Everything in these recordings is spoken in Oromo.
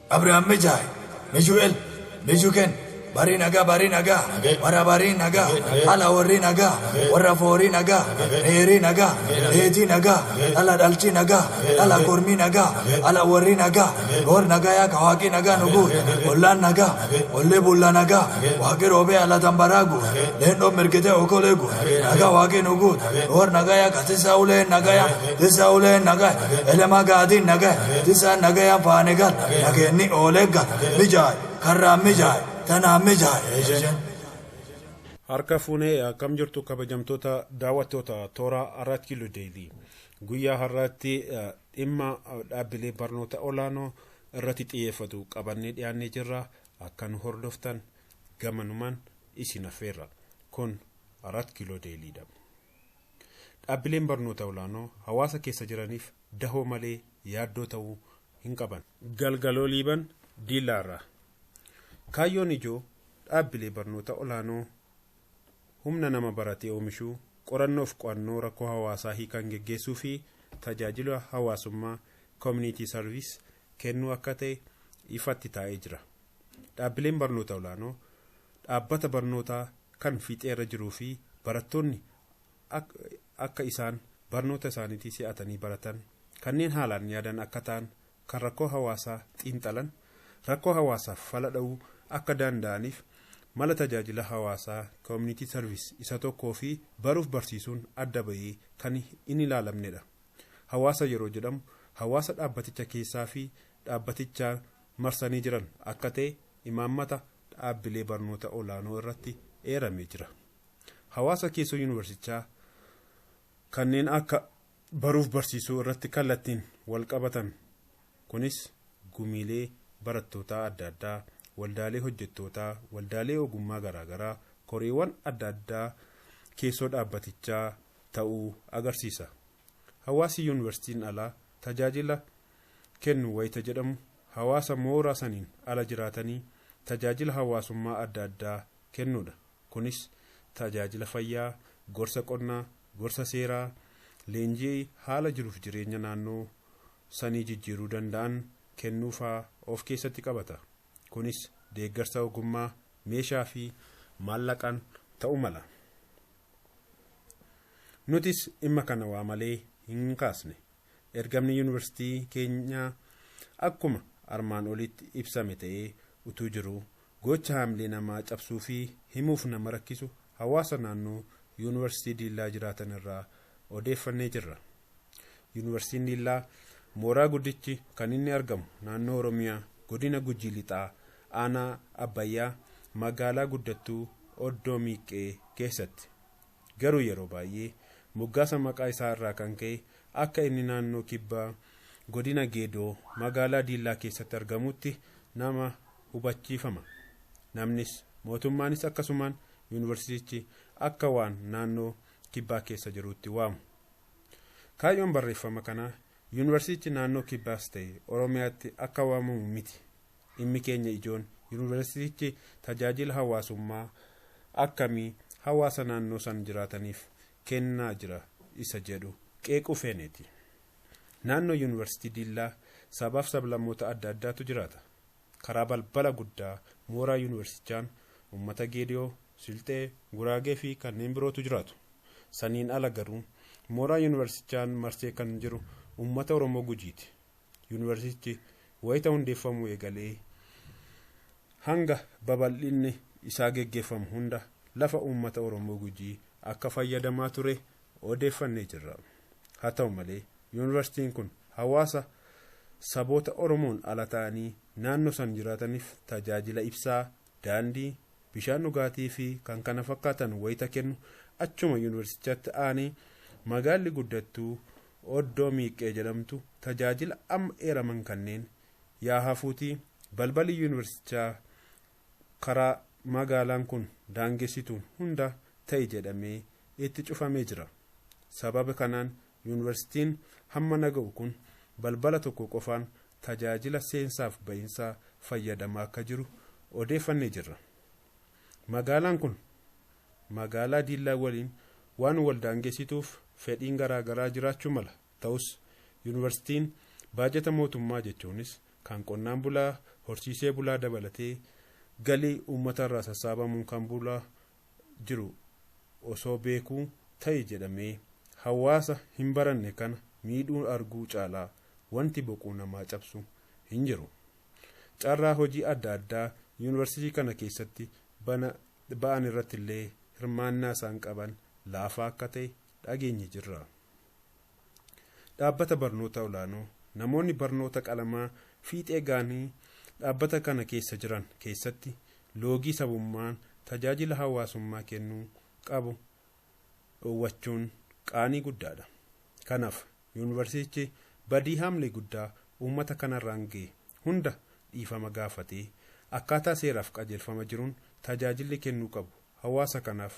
Abraham Mejai, Mejuel, Mejuken, Bari naga, Wara bari naga, Ala warri naga, Warra fori naga, Eri naga, Eti naga, Ala dalchi naga, Ala kormi naga, Ala warri naga, Gor naga ya kawaki naga nugu, Ullan naga, Ulle bulla naga, Wake robe ala tambaragu, Lendo merkete okolegu, Naga wake nugu, Gor naga ya katisa ule naga ya, Tisa ule naga, Elema gadi naga, Tisa naga ya panegal, Nageni olega, Mijai, Karra Mijai. Harka fuunee akkam jirtu kabajamtoota daawwattoota toora Arat Kiiloo Deelii guyyaa har'aatti dhimma dhaabbilee barnoota olaanoo irratti xiyyeeffatu qabannee dhiyaannee jirra. Akka nu hordoftan gamanumaan isin affeerra. Kun Arat Kiiloo Deeliidha. Dhaabbileen barnoota olaanoo hawaasa keessa jiraniif dahoo malee yaaddoo ta'uu hin qaban. Galgaloo Liiban Diilaarraa. Kaayyoon ijoo dhaabbilee barnoota olaanoo humna nama baratee oomishuu, qorannoof qo'annoo rakkoo hawaasaa hiikan geggeessuu fi tajaajila hawaasummaa community service kennuu akka ta'e ifatti taa'ee jira. Dhaabbileen barnoota olaanoo dhaabbata barnootaa kan fiixeerra jiruu fi barattoonni akka isaan barnoota isaaniitii si'atanii baratan kanneen haalaan yaadan akka ta'an kan rakkoo hawaasaa xiinxalan rakkoo hawaasaaf fala dha'uu akka danda'aniif mala tajaajila hawaasaa community service isa tokkoo fi baruuf barsiisuun adda bahee kan hin ilaalamnedha. Hawaasa yeroo jedhamu hawaasa dhaabbaticha keessaa fi dhaabbaticha marsanii jiran akka ta'e imaammata dhaabbilee barnoota olaanoo irratti eeramee jira. Hawaasa keessoo yuunivarsiitichaa kanneen akka baruuf barsiisuu irratti kallattiin wal qabatan kunis gumiilee barattoota adda addaa, waldaalee hojjettootaa, waldaalee ogummaa garaagaraa, koreewwan adda addaa keessoo dhaabbatichaa ta'uu agarsiisa. Hawaasi yuunivarsiitiin alaa tajaajila kennu wayita jedhamu hawaasa mooraa saniin ala jiraatanii tajaajila hawaasummaa adda addaa kennuudha. Kunis tajaajila fayyaa, gorsa qonnaa, gorsa seeraa, leenjii haala jiruuf jireenya naannoo sanii jijjiiruu danda'an kennuufaa of keessatti qabata. Kunis deeggarsa ogummaa, meeshaa fi maallaqaan ta'uu mala. Nutis dhimma kana waa malee hin kaasne. Ergamni yuunivarsiitii keenyaa akkuma armaan olitti ibsame ta'ee utuu jiru gocha haamlee namaa cabsuu fi himuuf nama rakkisu hawaasa naannoo yuunivarsiitii Diillaa jiraatan irraa odeeffannee jirra. Yuunivarsiitiin Diillaa mooraa guddichi kan inni argamu naannoo Oromiyaa godina Gujii Lixaa aanaa Abbayyaa magaalaa guddattuu Oddoo Miiqqee keessatti. Garuu yeroo baay'ee moggaasa maqaa isaa irraa kan ka'e akka inni naannoo kibbaa godina Geedoo magaalaa Diillaa keessatti argamutti nama hubachiifama. Namnis mootummaanis akkasumaan yuunivarsiitichi akka waan naannoo kibbaa keessa jirutti waamu. Kaayyoon barreeffama kanaa yuunivarsiitichi naannoo kibbaas ta'e Oromiyaatti akka waamamu miti. Dhimmi keenya ijoon yuunivarsiitichi tajaajila hawaasummaa akkamii hawaasa naannoo san jiraataniif kennaa jira isa jedhu qeequu feeneeti. Naannoo yuunivarsiitii Diillaa sabaaf sablammoota adda addaatu jiraata. Karaa balbala guddaa mooraa yuunivarsiitichaan uummata Geediyoo, Silxee, Guraagee fi kanneen birootu jiraatu. Saniin ala garuu mooraa yuunivarsiitichaan marsee kan jiru uummata Oromoo Gujiiti. Yuunivarsiitichi wayita hundeeffamuu eegalee hanga babal'inni isaa geggeeffamu hunda lafa uummata Oromoo Gujii akka fayyadamaa ture odeeffannee jirra. Haa ta'u malee yuunivarsiitiin kun hawaasa saboota Oromoon ala ta'anii naannoo san jiraataniif tajaajila ibsaa, daandii, bishaan dhugaatii fi kan kana fakkaatan wayita kennu achuma yuunivarsiitichaatti aanee magaalli guddattuu Oddoo Miiqqee jedhamtu tajaajila amma eeraman kanneen yaa hafuutii balballi yuunivarsiitichaa karaa magaalaan kun daangessituun hunda ta'e jedhamee itti cufamee jira. Sababa kanaan yuunivarsiitiin hamma naga'u kun balbala tokko qofaan tajaajila seensaaf bahinsaa fayyadamaa akka jiru odeeffannee jirra. Magaalaan kun magaalaa Diillaa waliin waan wal daangessituuf fedhiin garaagaraa jiraachuu mala. Ta'us yuunivarsiitiin baajata mootummaa jechuunis kan qonnaan bulaa horsiisee bulaa dabalatee galii uummata irraa sassaabamuun kan bulaa jiru osoo beekuu ta'e jedhamee hawaasa hin baranne kana miidhuu arguu caalaa wanti boquu namaa cabsu hin jiru. Carraa hojii adda addaa yuunivarsiitii kana keessatti ba'an irratti illee hirmaannaa isaan qaban laafaa akka ta'e dhageenye jirra. Dhaabbata barnoota olaanoo namoonni barnoota qalamaa fiixee gaanii dhaabbata kana keessa jiran keessatti loogii sabummaan tajaajila hawaasummaa kennuu qabu dhoowwachuun qaanii guddaadha. Kanaaf yuunivarsiitichi badii haamlee guddaa uummata kanarraan ga'e hunda dhiifama gaafatee akkaataa seeraaf qajeelfama jiruun tajaajilli kennuu qabu hawaasa kanaaf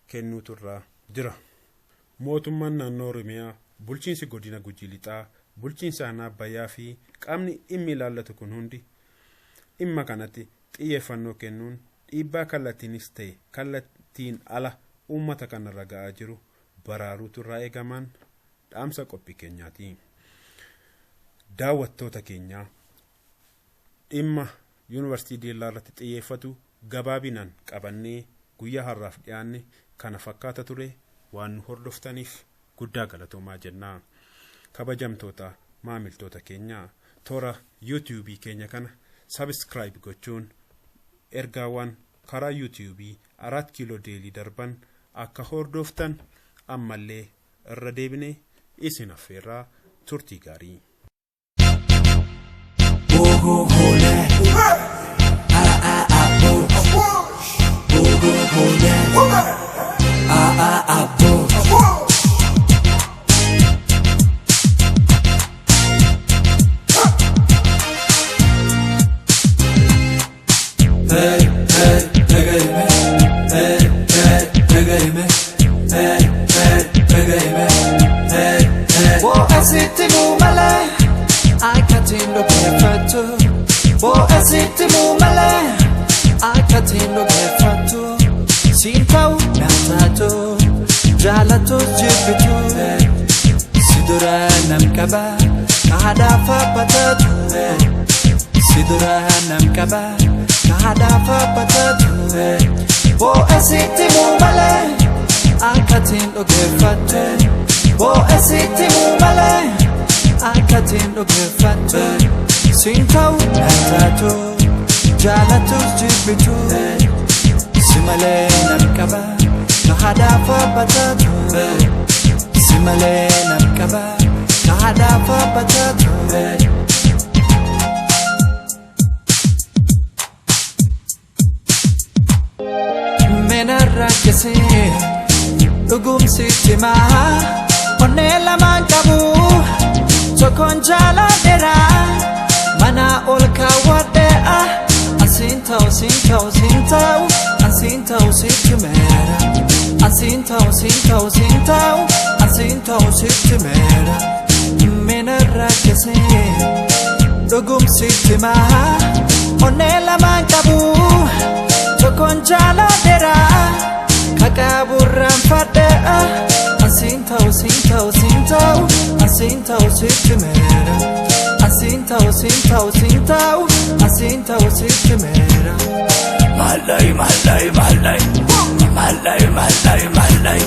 kennuutu irraa jira. Mootummaan naannoo Oromiyaa, bulchiinsi godina Gujii Lixaa, bulchiinsa aanaa Abbayyaa fi qaamni dhimmi ilaallatu kun hundi dhimma kanatti xiyyeeffannoo kennuun dhiibbaa kallattiinis ta'e kallattiin ala uummata kanarra ga'aa jiru baraaruutu irraa eegamaan dhaamsa qophii keenyaati. Daawwattoota keenyaa dhimma yuunivarsiitii Diillaa irratti xiyyeeffatu gabaabinaan qabannee guyyaa har'aaf dhiyaanne kana fakkaata ture. Waan nu hordoftaniif guddaa galatoomaa jennaa. Kabajamtoota maamiltoota keenyaa toora yuutuubii keenya kana sabiskiraayib gochuun ergaawwan karaa yuutuubii 4 kiiloo deelii darban akka hordoftan ammallee irra deebine isin affeerraa turtii gaarii. Jalato jibitu sidura namkaba kahadafa patatu sidura namkaba kahadafa patatu bo asiti mumale akatin ogefatu bo asiti mumale akatin ogefatu sintau natatu jalato jibitu simale namkaba kahadafa patatu simale namkaba kahadafa patatu menarra kese dugum sitima onela mankabu sokonjala dera mana olka wade asintau sintau sintau asintau sitimera asintau sintau sintau asintau sitimera menarra kese dugum sitima onela mankabu sokonjala dera kakaburran fada asintau sintau sintau asintau sitimera asintau sintau sintau asintau sitimera malai malai malai malai malai malai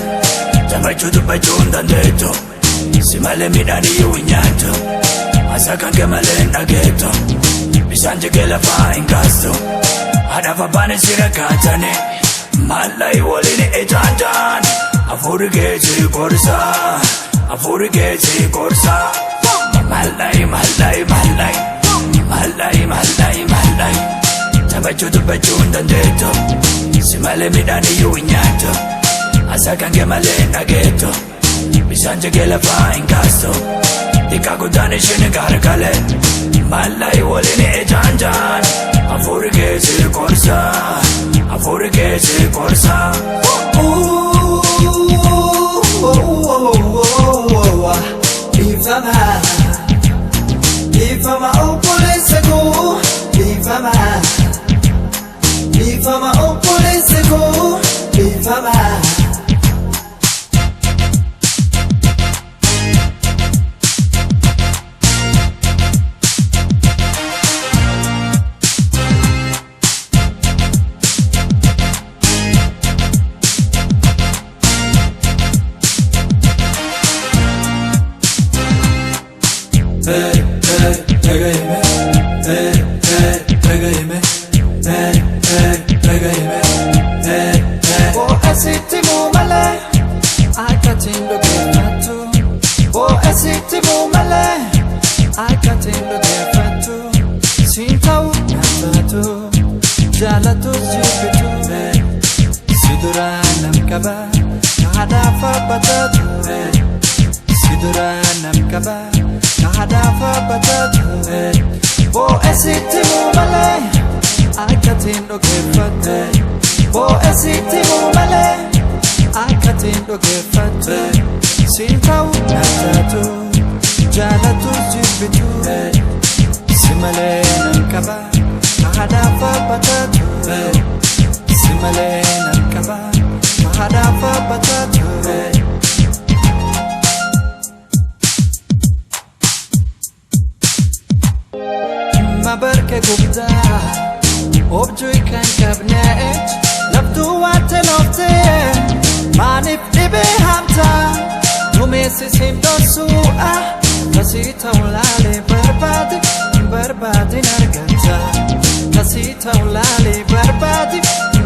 tamachudu pachunda ndeto simale midani yunyatu asaka kemale nageto bisanje kela fa ingasto hadafa bane sirakatane malai wolini etantan afurigezi korsa afurigezi korsa malai malai malai malai malai malai tamachudu pachunda ndeto simale midani yunyatu asaka kemale nageto bisanje kela fa ingasto ikakutane shine garakale malai wolini etantan afurigezi korsa afurigezi korsa Ifama opulesego Ifama opulesego Ifama Tagaime, tagaime, tagaime, oh asiti mumale, akatindo kefatu, oh asiti mumale, akatindo kefatu, sintau natatu, jalatu jibitu, sidura namkaba, hadafa batatu, sidura namkaba, hadafa batatu, oh asiti mumale, akatindo kefatu, oh asiti mumale, akatindo kefatu, sintau natatu, jalatu jibitu, simale namkaba, hadafa batatu, simale namkaba, hadafa batatu. Mabarke gubda, objoy kan kabnet, labdu wate lofte, manif dibe hamta, numesi simdosu kasita ulale barbadi, barbadi narganta, kasita ulale barbadi,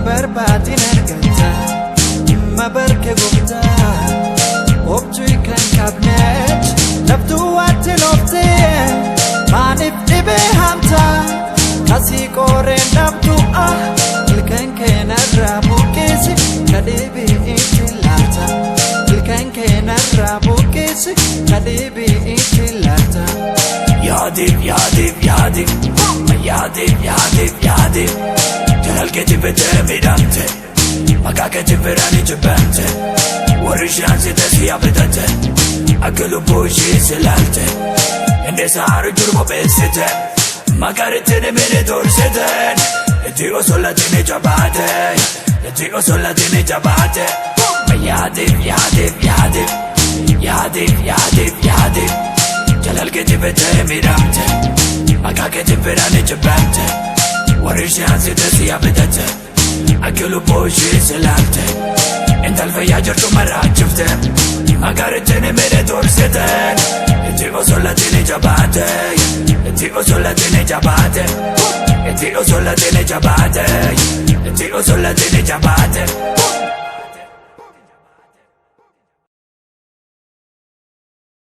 barbadi narganta. Mabarke gubda, objoy kan kabnet, labdu wate lofte, manif dibe hamta, kasi kore namtu ilkan kena rabu kesi, kadibi itilata, ilkan kena rabu kesi, kadibi itilata. Yadim, yadim, yadim, yadim, yadim, yadim, jalal keti bete midamte, maka keti verani jibante, warishan sitesi abedate, akelu bushi silalte. Inde saaru jurmo besite, magaritine mene dorsiten, etigo solatine jabate, etigo solatine jabate. Yadim, yadim, yadim, yadim, yadim, yadim, jalal keti bete miramte, maka keti verani jabante, warishan sitesi abedate, akelu bushi silalte. Intal fayya jirtu marachifte, magaritine mene dorsiten, etigo solatine jabate, etigo solatine jabate, etigo solatine jabate, etigo solatine jabate.